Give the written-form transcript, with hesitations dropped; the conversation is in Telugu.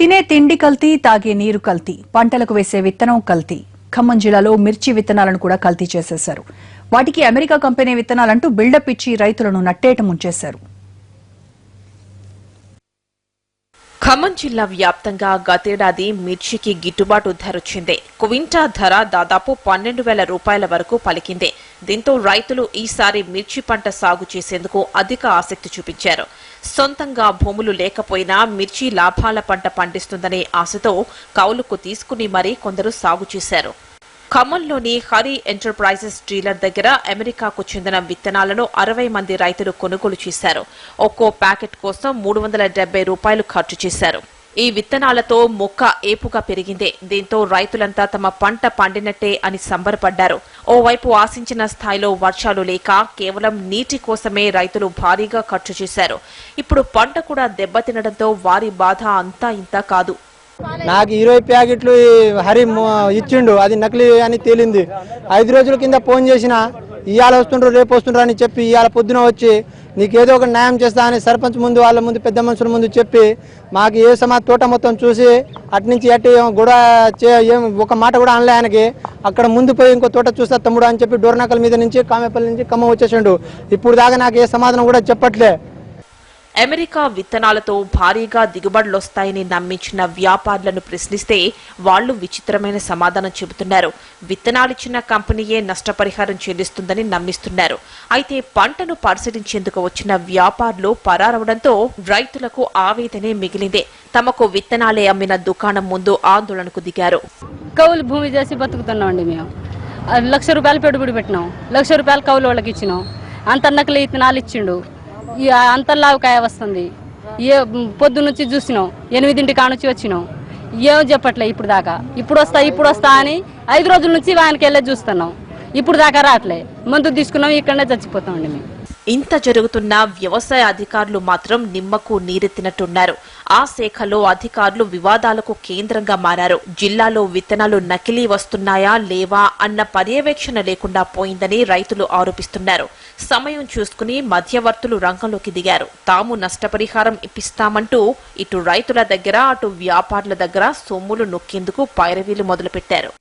తినే తిండి కల్తీ, తాగే నీరు కల్తీ, పంటలకు వేసే విత్తనం కల్తీ. ఖమ్మం జిల్లాలో మిర్చి విత్తనాలను కూడా కల్తీ చేసేశారు. వాటికి అమెరికా కంపెనీ విత్తనాలంటూ బిల్డప్ ఇచ్చి రైతులను నట్టేట ముంచేశారు. ఖమ్మం జిల్లా వ్యాప్తంగా గతేడాది మిర్చికి గిట్టుబాటు ధర వచ్చింది. క్వింటా ధర దాదాపు 12,000 రూపాయల వరకు పలికింది. దీంతో రైతులు ఈసారి మిర్చి పంట సాగు చేసేందుకు అధిక ఆసక్తి చూపించారు. సొంతంగా భూములు లేకపోయినా మిర్చి లాభాల పంట పండిస్తుందనే ఆశతో కౌలుకు తీసుకుని మరీ కొందరు సాగు చేశారు. ఖమ్మంలోని హరి ఎంటర్ప్రైజెస్ డీలర్ దగ్గర అమెరికాకు చెందిన విత్తనాలను 60 మంది రైతులు కొనుగోలు చేశారు. ఒక్కో ప్యాకెట్ కోసం 370 రూపాయలు ఖర్చు చేశారు. ఈ విత్తనాలతో మొక్క ఏపుగా పెరిగింది. దీంతో రైతులంతా తమ పంట పండినట్టే అని సంబరపడ్డారు. ఓవైపు ఆశించిన స్థాయిలో వర్షాలు లేక కేవలం నీటి కోసమే రైతులు భారీగా ఖర్చు చేశారు. ఇప్పుడు పంట కూడా దెబ్బతినడంతో వారి బాధ అంతా ఇంతా కాదు. నాకు 20 ప్యాకెట్లు హరి ఇచ్చిండు, అది నకిలీ అని తేలింది. 5 రోజుల కింద ఫోన్ చేసిన, ఇవాళ వస్తుండ్రు రేపు వస్తుండ్రు అని చెప్పి ఇవాళ పొద్దున వచ్చి నీకేదో ఒక న్యాయం చేస్తా అని సర్పంచ్ ముందు వాళ్ళ ముందు పెద్ద మనుషుల ముందు చెప్పి మాకు ఏ తోట మొత్తం చూసి అట్నుంచి అట్టి ఒక మాట కూడా అనలే ఆయనకి. అక్కడ ముందు పోయి ఇంకో తోట చూస్తా తమ్ముడు అని చెప్పి డోర్నాకల్ మీద నుంచి కామేపల్లి నుంచి ఖమ్మం వచ్చేసిండు. ఇప్పుడు దాకా నాకు ఏ సమాధానం కూడా చెప్పట్లే. అమెరికా విత్తనాలతో భారీగా దిగుబడులొస్తాయని నమ్మించిన వ్యాపారులను ప్రశ్నిస్తే వాళ్లు విచిత్రమైన సమాధానం చెబుతున్నారు. విత్తనాలిచ్చిన కంపెనీయే నష్టపరిహారం చెల్లిస్తుందని నమ్మిస్తున్నారు. అయితే పంటను పరిశీలించేందుకు వచ్చిన వ్యాపారులు పరారవడంతో రైతులకు ఆవేదనే మిగిలింది. తమకు విత్తనాలే అమ్మిన దుకాణం ముందు ఆందోళనకు దిగారు. కౌలు భూమి చేసి బతుకుతున్నామండి. మేము 1,00,000 రూపాయలు పెట్టుబడి పెట్టినాం, 1,00,000 రూపాయలు కౌలు వాళ్ళకి ఇచ్చినాం. అంతన్నకలి విత్తనాలు ఇచ్చిండు, అంతర్లావకాయ వస్తుంది. పొద్దు నుంచి చూసినాం, 8 కానుంచి వచ్చినాం, ఏం చెప్పట్లే ఇప్పుడు దాకా. ఇప్పుడు వస్తా అని 5 రోజుల నుంచి ఆయనకి వెళ్ళే చూస్తున్నాం. ఇప్పుడు దాకా రావట్లే. మందు తీసుకున్నాం, ఇక్కడనే చచ్చిపోతామండి మేము. ఇంత జరుగుతున్న వ్యవసాయ అధికారులు మాత్రం నిమ్మకు నీరెత్తినట్టున్నారు. ఆ శాఖలో అధికారులు వివాదాలకు కేంద్రంగా మారారు. జిల్లాలో విత్తనాలు నకిలీ వస్తున్నాయా లేవా అన్న పర్యవేక్షణ లేకుండా పోయిందని రైతులు ఆరోపిస్తున్నారు. సమయం చూసుకుని మధ్యవర్తులు రంగంలోకి దిగారు. తాము నష్టపరిహారం ఇప్పిస్తామంటూ ఇటు రైతుల దగ్గర అటు వ్యాపారుల దగ్గర సొమ్ములు నొక్కేందుకు పైరవీలు మొదలుపెట్టారు.